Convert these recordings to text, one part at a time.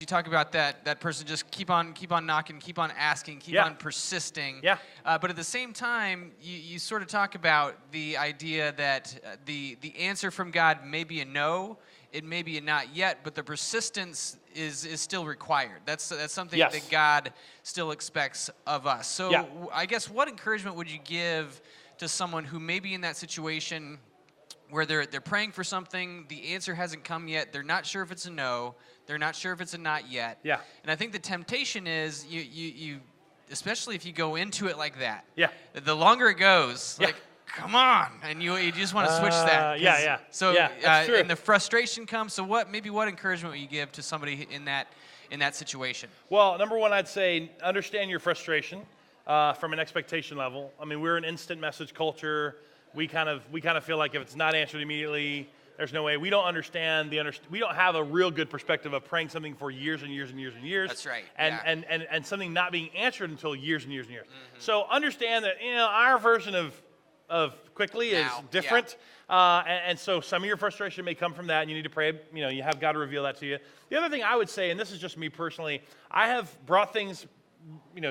You talk about that person just keep on knocking, keep on asking, keep on persisting. Yeah. But at the same time, you sort of talk about the idea that the answer from God may be a no, it may be a not yet, but the persistence is still required. That's something Yes. that God still expects of us. So Yeah. I guess what encouragement would you give to someone who may be in that situation where they're praying for something, the answer hasn't come yet, they're not sure if it's a no, they're not sure if it's a not yet. Yeah. And I think the temptation is you especially if you go into it like that. Yeah. The longer it goes, Yeah. like, come on, and you just want to switch that. Yeah. So Yeah, that's true. and the frustration comes. So what encouragement would you give to somebody in that situation? Well, number one, I'd say understand your frustration from an expectation level. I mean, we're an instant message culture. We kind of feel like if it's not answered immediately, there's no way. We don't understand we don't have a real good perspective of praying something for years and years and years and years. That's right. And something not being answered until years and years and years. Mm-hmm. So understand that our version of quickly is Now, different. And so some of your frustration may come from that, and you need to pray. You have God reveal that to you. The other thing I would say, and this is just me personally, I have brought things,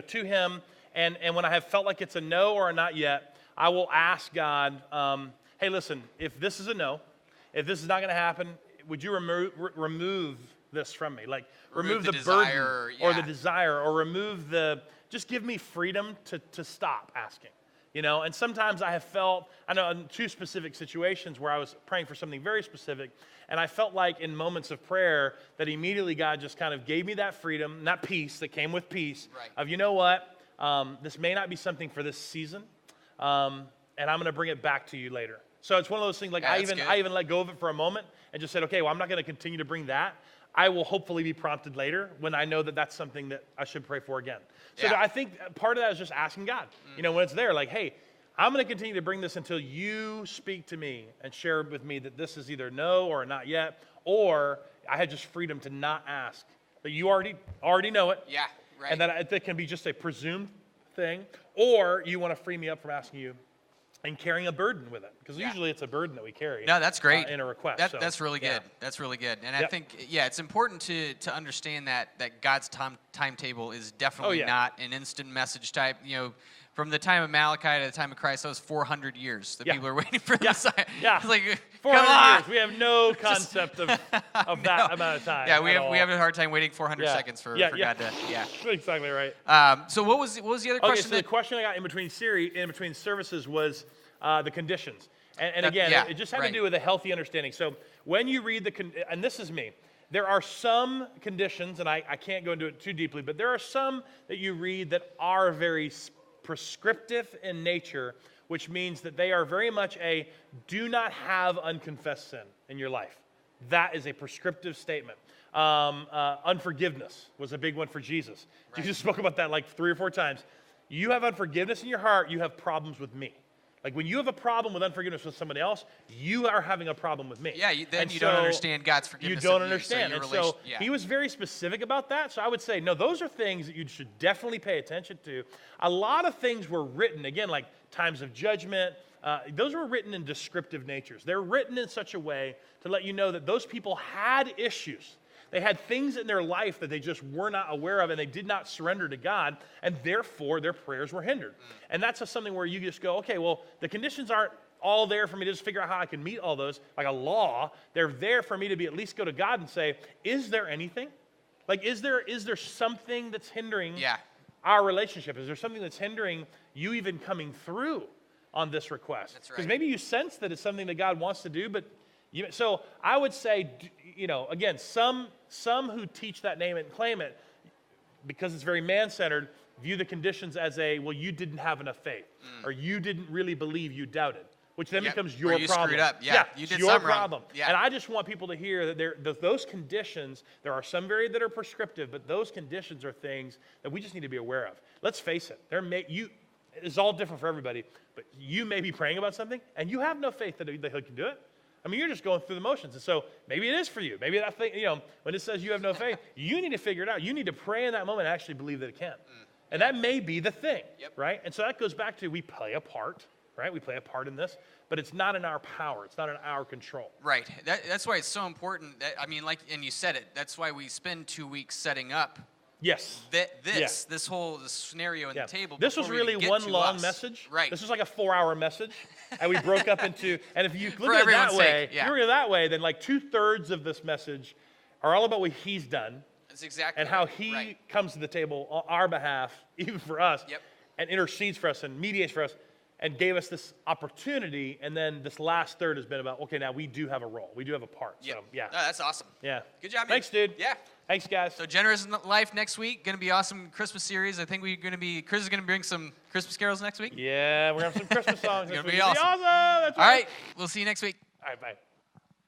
to Him, and when I have felt like it's a no or a not yet, I will ask God, hey, listen, if this is a no, if this is not going to happen, would you remove this from me? Like remove the desire, burden or the desire, or just give me freedom to stop asking. And sometimes I have felt, I know in two specific situations where I was praying for something very specific, and I felt like in moments of prayer that immediately God just kind of gave me that freedom, that peace that came with peace of, you know what, this may not be something for this season, and I'm going to bring it back to you later. So it's one of those things, like I even let go of it for a moment and just said, okay, well, I'm not going to continue to bring that. I will hopefully be prompted later when I know that that's something that I should pray for again. So I think part of that is just asking God. When it's there, like, hey, I'm going to continue to bring this until you speak to me and share with me that this is either no or not yet, or I had just freedom to not ask. But you already know it. Yeah, right. And that can be just a presumed thing, or you want to free me up from asking you and carrying a burden with it, because usually it's a burden that we carry. No, that's great. In a request. That's really good. That's really good. And I think, it's important to understand that God's timetable is definitely not an instant message type. From the time of Malachi to the time of Christ, that was 400 years that people are waiting for the Messiah. Yeah. It's like, 400 years. We have no concept of that amount of time. Yeah, we have a hard time waiting 400 seconds for God to. Yeah. Exactly right. So what was the other question? Okay, so the question I got in between services was the conditions. And again, it just had to do with a healthy understanding. So when you read and this is me, there are some conditions, and I can't go into it too deeply, but there are some that you read that are very prescriptive in nature, which means that they are very much a do not have unconfessed sin in your life. That is a prescriptive statement. Unforgiveness was a big one for Jesus. Right. Jesus spoke about that like 3 or 4 times. You have unforgiveness in your heart, you have problems with me. Like when you have a problem with unforgiveness with somebody else, you are having a problem with me. Yeah, then you don't understand God's forgiveness. You don't understand. So he was very specific about that. So I would say, no, those are things that you should definitely pay attention to. A lot of things were written, again, like times of judgment. Those were written in descriptive natures. They're written in such a way to let you know that those people had issues. They had things in their life that they just were not aware of, and they did not surrender to God, and therefore their prayers were hindered. And that's something where you just go, okay, well, the conditions aren't all there for me to just figure out how I can meet all those, like a law. They're there for me to be at least go to God and say, is there anything? Like, is there something that's hindering our relationship? Is there something that's hindering you even coming through on this request? That's right. Because maybe you sense that it's something that God wants to do, but so I would say, again, some who teach that name it and claim it, because it's very man-centered, view the conditions as well, you didn't have enough faith, or you didn't really believe, you doubted, which then becomes your problem. Screwed up. You did your problem. Wrong. Yeah. And I just want people to hear that those conditions, there are some that are prescriptive, but those conditions are things that we just need to be aware of. Let's face it, it's all different for everybody, but you may be praying about something, and you have no faith that he can do it. I mean, you're just going through the motions. And so maybe it is for you. Maybe that thing, when it says you have no faith, you need to figure it out. You need to pray in that moment and actually believe that it can. And that may be the thing, right? And so that goes back to we play a part right? We play a part in this, but it's not in our power. It's not in our control. Right. That's why it's so important. And you said it. That's why we spend 2 weeks setting up. Yes. This whole scenario in the table. This was really one long message. Right. This was like a 4-hour message, and we broke up into. And if you look at it that way, then like 2/3 of this message are all about what he's done. That's exactly. And how he comes to the table on our behalf, even for us, and intercedes for us and mediates for us, and gave us this opportunity. And then this last third has been about, okay, now we do have a role, we do have a part. Yep. So yeah. No, that's awesome. Yeah. Good job, man. Thanks, dude. Yeah. Thanks, guys. So Generous Life next week, going to be awesome Christmas series. I think Chris is going to bring some Christmas carols next week. Yeah, we're going to have some Christmas songs. It's going to be awesome. That's All right, we'll see you next week. All right, bye.